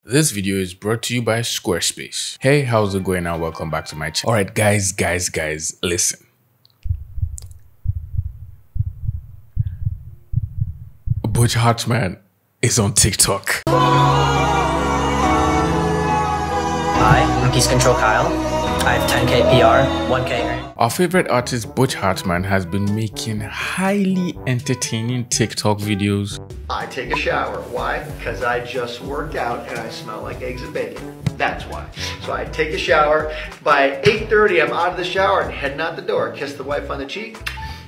This video is brought to you by Squarespace. Hey, how's it going now? Welcome back to my channel. Alright guys, listen. Butch Hartman is on TikTok. Hi, I'm Peace Control Kyle. I have 10K PR, 1K earnings. Our favorite artist Butch Hartman has been making highly entertaining TikTok videos. I take a shower. Why? Because I just worked out and I smell like eggs and bacon. That's why. So I take a shower. By 8:30, I'm out of the shower and heading out the door. Kiss the wife on the cheek.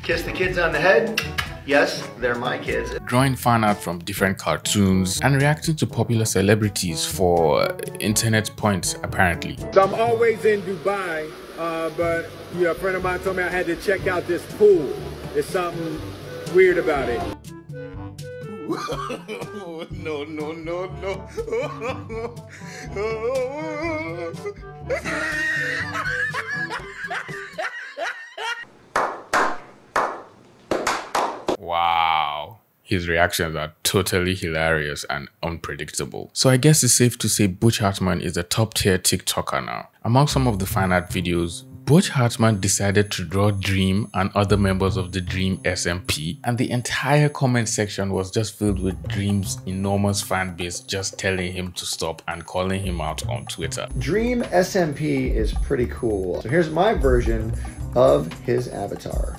Kiss the kids on the head. Yes, they're my kids. Drawing fan art from different cartoons and reacting to popular celebrities for internet points, apparently. So I'm always in Dubai, but a friend of mine told me I had to check out this pool. There's something weird about it. No. Wow. His reactions are totally hilarious and unpredictable. So I guess it's safe to say Butch Hartman is a top tier TikToker now. Among some of the fan art videos, Butch Hartman decided to draw Dream and other members of the Dream SMP, and the entire comment section was just filled with Dream's enormous fan base just telling him to stop and calling him out on Twitter. Dream SMP is pretty cool. So here's my version of his avatar.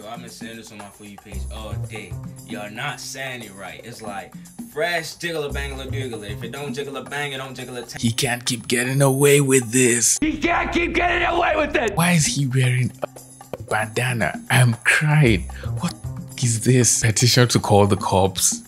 I've been saying this on my For You page all day. Y'all not saying it right. It's like fresh jiggle a bang a doodle. If it don't jiggle a bang, it don't jiggle a He can't keep getting away with this. He can't keep getting away with it! Why is he wearing a bandana? I'm crying. What is this? Petition to call the cops.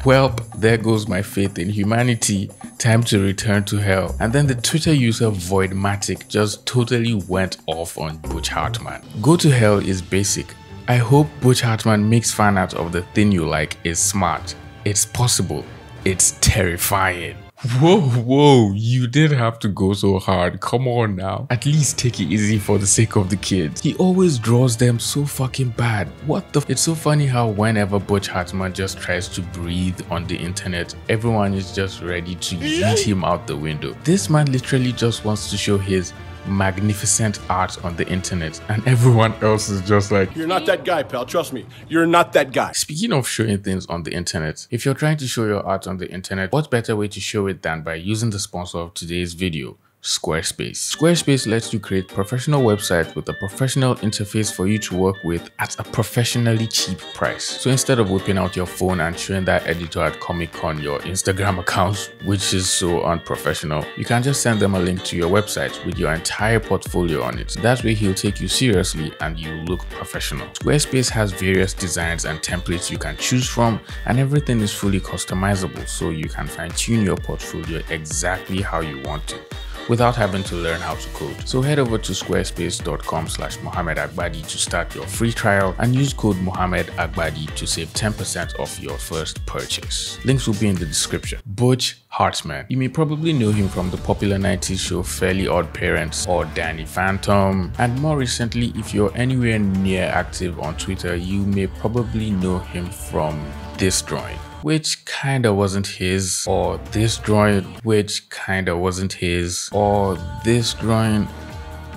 Well, there goes my faith in humanity. Time to return to hell. And then the Twitter user Voidmatic just totally went off on Butch Hartman. Go to hell is basic. I hope Butch Hartman makes fan art of the thing you like is smart. It's possible. It's terrifying. Whoa, you did have to go so hard. Come on now. At least take it easy for the sake of the kids. He always draws them so fucking bad. What the It's so funny how whenever Butch Hartman just tries to breathe on the internet, everyone is just ready to yeet him out the window. This man literally just wants to show his magnificent art on the internet, and everyone else is just like, You're not that guy, pal. Trust me. You're not that guy. Speaking of showing things on the internet, if you're trying to show your art on the internet, what better way to show it than by using the sponsor of today's video, Squarespace. Squarespace lets you create professional websites with a professional interface for you to work with at a professionally cheap price. So instead of whipping out your phone and showing that editor at Comic-Con your Instagram account, which is so unprofessional, you can just send them a link to your website with your entire portfolio on it. That way he'll take you seriously and you look professional. Squarespace has various designs and templates you can choose from, and everything is fully customizable, so you can fine-tune your portfolio exactly how you want to, without having to learn how to code. So head over to squarespace.com/Mohammed Agbadi to start your free trial and use code Mohammed Agbadi to save 10% off your first purchase. Links will be in the description. Butch Hartman. You may probably know him from the popular 90s show Fairly Odd Parents or Danny Phantom, and more recently, if you're anywhere near active on Twitter, you may probably know him from this drawing, which kinda wasn't his, or this drawing, which kinda wasn't his, or this drawing,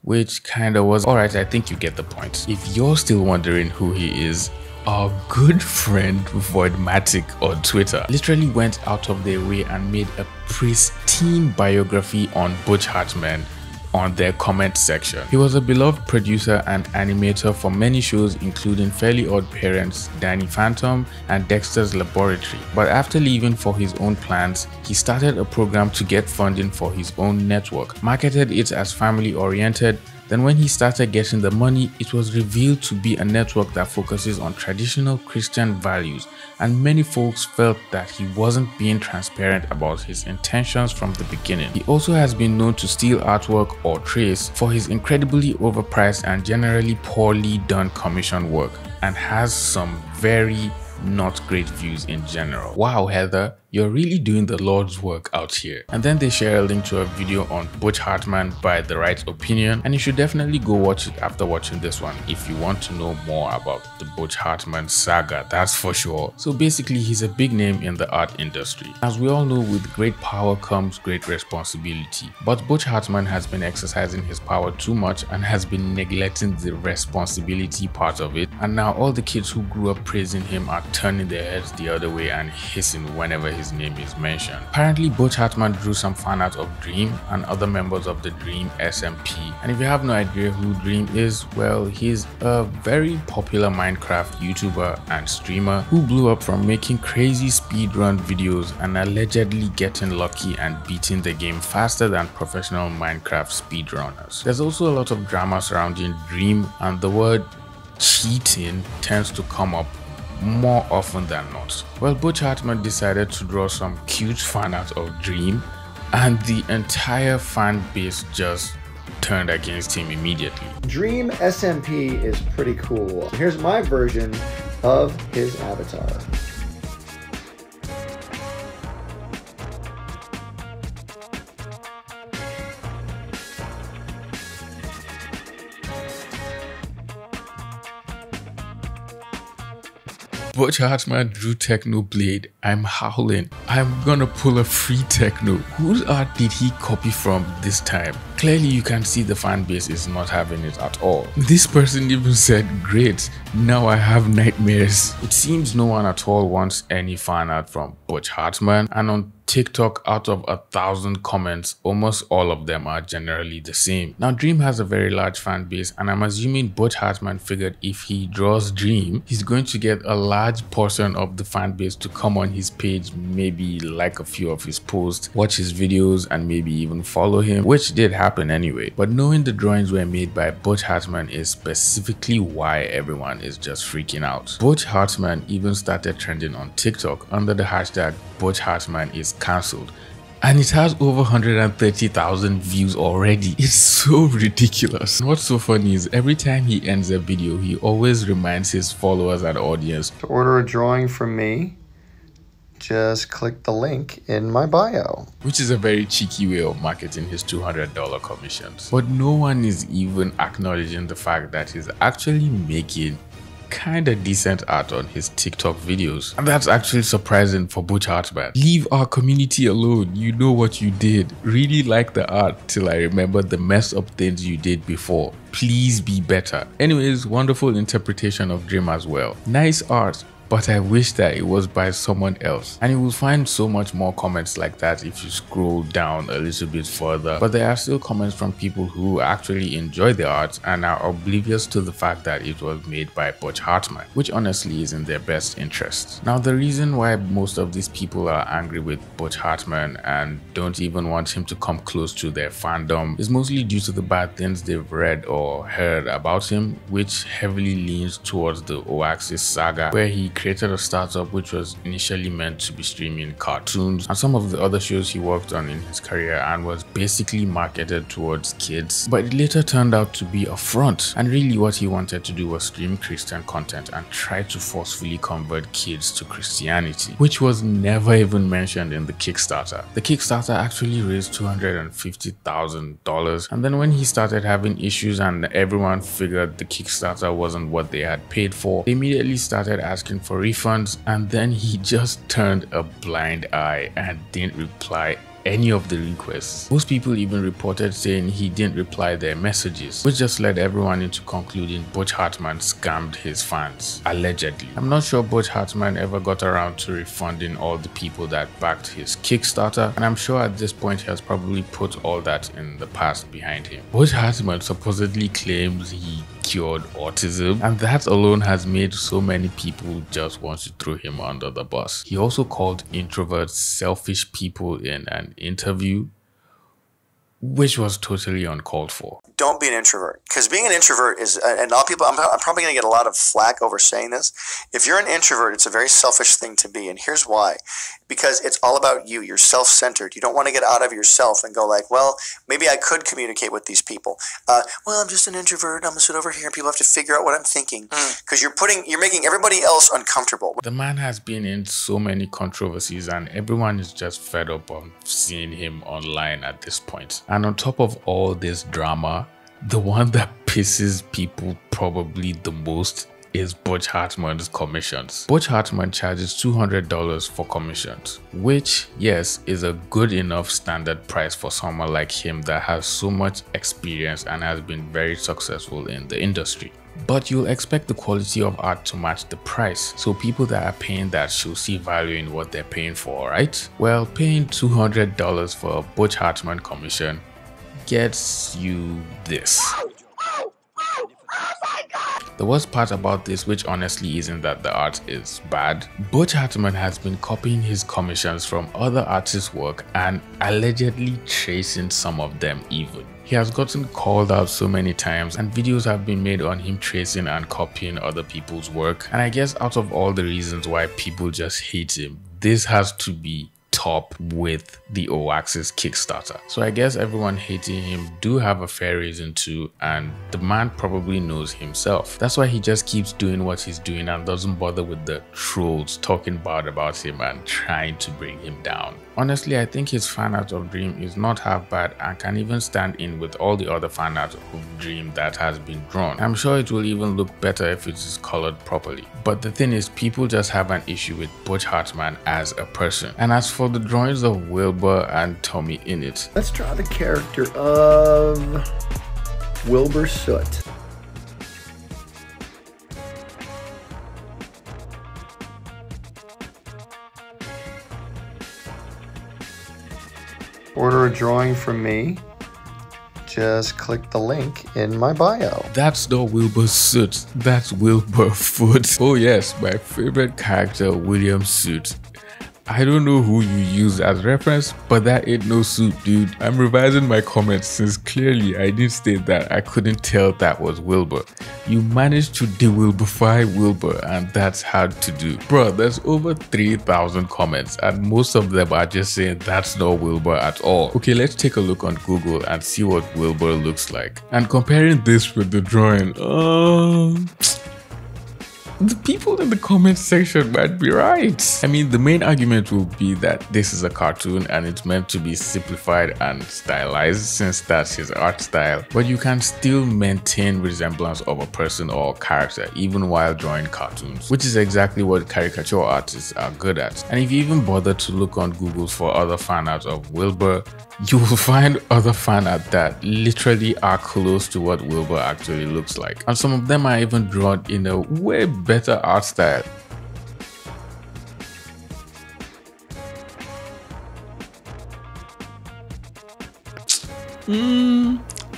which kinda was. Alright, I think you get the point. If you're still wondering who he is, our good friend Voidmatic on Twitter literally went out of their way and made a pristine biography on Butch Hartman on their comment section. He was a beloved producer and animator for many shows including Fairly Odd Parents, Danny Phantom, and Dexter's Laboratory. But after leaving for his own plans, he started a program to get funding for his own network, marketed it as family oriented. Then when he started getting the money, it was revealed to be a network that focuses on traditional Christian values, and many folks felt that he wasn't being transparent about his intentions from the beginning. He also has been known to steal artwork or trace for his incredibly overpriced and generally poorly done commission work, and has some very not great views in general. Wow, Heather, You're really doing the Lord's work out here. And then they share a link to a video on Butch Hartman by The Right Opinion, and you should definitely go watch it after watching this one if you want to know more about the Butch Hartman saga, that's for sure. So basically, he's a big name in the art industry. As we all know, with great power comes great responsibility. But Butch Hartman has been exercising his power too much and has been neglecting the responsibility part of it, and now all the kids who grew up praising him are turning their heads the other way and hissing whenever his name is mentioned. Apparently, Butch Hartman drew some fan art of Dream and other members of the Dream SMP, and if you have no idea who Dream is, well, he's a very popular Minecraft YouTuber and streamer who blew up from making crazy speedrun videos and allegedly getting lucky and beating the game faster than professional Minecraft speedrunners. There's also a lot of drama surrounding Dream, and the word cheating tends to come up more often than not. Well, Butch Hartman decided to draw some cute fan art of Dream, and the entire fan base just turned against him immediately. Dream SMP is pretty cool. Here's my version of his avatar. Butch Hartman drew Techno Blade. I'm howling. I'm gonna pull a free Techno. Whose art did he copy from this time? Clearly you can see the fan base is not having it at all. This person even said, great, now I have nightmares. It seems no one at all wants any fan art from Butch Hartman, and on TikTok, out of 1,000 comments, almost all of them are generally the same. Now, Dream has a very large fan base, and I'm assuming Butch Hartman figured if he draws Dream, he's going to get a large portion of the fan base to come on his page, maybe like a few of his posts, watch his videos, and maybe even follow him, which did happen anyway. But knowing the drawings were made by Butch Hartman is specifically why everyone is just freaking out. Butch Hartman even started trending on TikTok under the hashtag Butch Hartman is cancelled, and it has over 130,000 views already. It's so ridiculous. And what's so funny is every time he ends a video, he always reminds his followers and audience To order a drawing from me, just click the link in my bio. which is a very cheeky way of marketing his $200 commissions. But no one is even acknowledging the fact that he's actually making kinda decent art on his TikTok videos, and that's actually surprising for Butch Hartman. Leave our community alone, you know what you did. Really like the art till I remember the mess up things you did before. Please be better. Anyways, wonderful interpretation of Dream as well. Nice art, but I wish that it was by someone else. And you will find so much more comments like that if you scroll down a little bit further. But there are still comments from people who actually enjoy the art and are oblivious to the fact that it was made by Butch Hartman, which honestly is in their best interest. Now, the reason why most of these people are angry with Butch Hartman and don't even want him to come close to their fandom is mostly due to the bad things they've read or heard about him, which heavily leans towards the Oasis saga, where he created a startup which was initially meant to be streaming cartoons and some of the other shows he worked on in his career, and was basically marketed towards kids, but it later turned out to be a front, and really what he wanted to do was stream Christian content and try to forcefully convert kids to Christianity, which was never even mentioned in the Kickstarter. The Kickstarter actually raised $250,000, and then when he started having issues and everyone figured the Kickstarter wasn't what they had paid for, they immediately started asking for refunds, and then he just turned a blind eye and didn't reply any of the requests. Most people even reported saying he didn't reply their messages, which just led everyone into concluding Butch Hartman scammed his fans, allegedly. I'm not sure Butch Hartman ever got around to refunding all the people that backed his Kickstarter, and I'm sure at this point he has probably put all that in the past behind him. Butch Hartman supposedly claims he cured autism, and that alone has made so many people just want to throw him under the bus. He also called introverts selfish people in an interview. which was totally uncalled for. Don't be an introvert, because being an introvert is, and a lot of people, I'm probably going to get a lot of flack over saying this. If you're an introvert, it's a very selfish thing to be, and here's why. Because it's all about you. You're self-centered. You don't want to get out of yourself and go like, well, maybe I could communicate with these people. Well, I'm just an introvert. I'm going to sit over here and people have to figure out what I'm thinking. Because you're making everybody else uncomfortable. The man has been in so many controversies and everyone is just fed up of seeing him online at this point. And on top of all this drama, the one that pisses people probably the most is Butch Hartman's commissions. Butch Hartman charges $200 for commissions, which, yes, is a good enough standard price for someone like him that has so much experience and has been very successful in the industry. But you'll expect the quality of art to match the price, so people that are paying that should see value in what they're paying for, right? Well, paying $200 for a Butch Hartman commission gets you this. The worst part about this, which honestly isn't that the art is bad, Butch Hartman has been copying his commissions from other artists' work and allegedly tracing some of them even. He has gotten called out so many times and videos have been made on him tracing and copying other people's work, and I guess out of all the reasons why people just hate him, this has to be top with the Oax's Kickstarter. So I guess everyone hating him do have a fair reason to, and the man probably knows himself. That's why he just keeps doing what he's doing and doesn't bother with the trolls talking bad about him and trying to bring him down. Honestly, I think his fan art of Dream is not half bad and can even stand in with all the other fan art of Dream that has been drawn. I'm sure it will even look better if it is colored properly. But the thing is, people just have an issue with Butch Hartman as a person. And as for the drawings of Wilbur and Tommy Innit, Let's draw the character of Wilbur Soot. Order a drawing from me. Just click the link in my bio. That's not Wilbur Soot, that's Wilbur Foot. Oh yes, my favorite character, William Soot. I don't know who you use as reference, but that ain't no suit, dude. I'm revising my comments since clearly I did state that I couldn't tell that was Wilbur. You managed to de-Wilburify Wilbur, and that's hard to do. Bro, there's over 3,000 comments and most of them are just saying that's not Wilbur at all. Okay, let's take a look on Google and see what Wilbur looks like. And comparing this with the drawing, the people in the comment section might be right. I mean, the main argument will be that this is a cartoon and it's meant to be simplified and stylized since that's his art style, but you can still maintain resemblance of a person or character even while drawing cartoons, which is exactly what caricature artists are good at. And if you even bother to look on Google for other fan art of Wilbur, you will find other fan art that literally are close to what Wilbur actually looks like. And some of them are even drawn in a way better art style.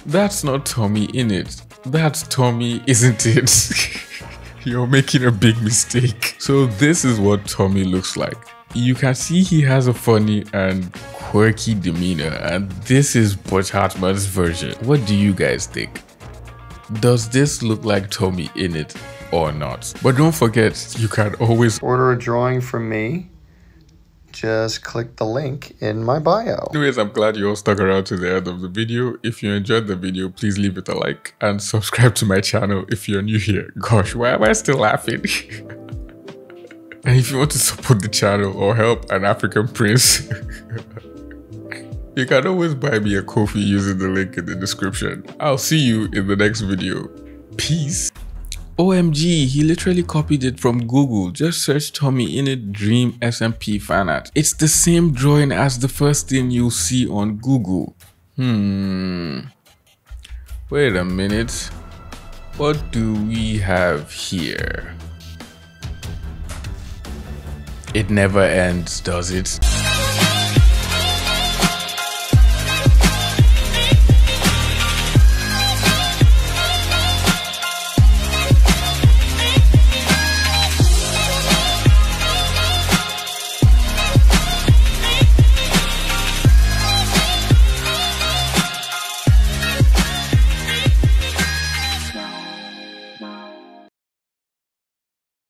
That's not Tommy Innit. That's Tommy, isn't it? You're making a big mistake. So this is what Tommy looks like. You can see he has a funny and quirky demeanor, and this is Butch Hartman's version. What do you guys think? Does this look like Tommy Innit or not? But don't forget, you can always Order a drawing from me. Just click the link in my bio. Anyways, I'm glad you all stuck around to the end of the video. If you enjoyed the video, please leave it a like and subscribe to my channel if you're new here. Gosh, why am I still laughing? And if you want to support the channel or help an African prince, you can always buy me a coffee using the link in the description. I'll see you in the next video. Peace. OMG, he literally copied it from Google. Just search Tommy Innit Dream SMP fan art. It's the same drawing as the first thing you'll see on Google. Wait a minute. What do we have here? It never ends, does it?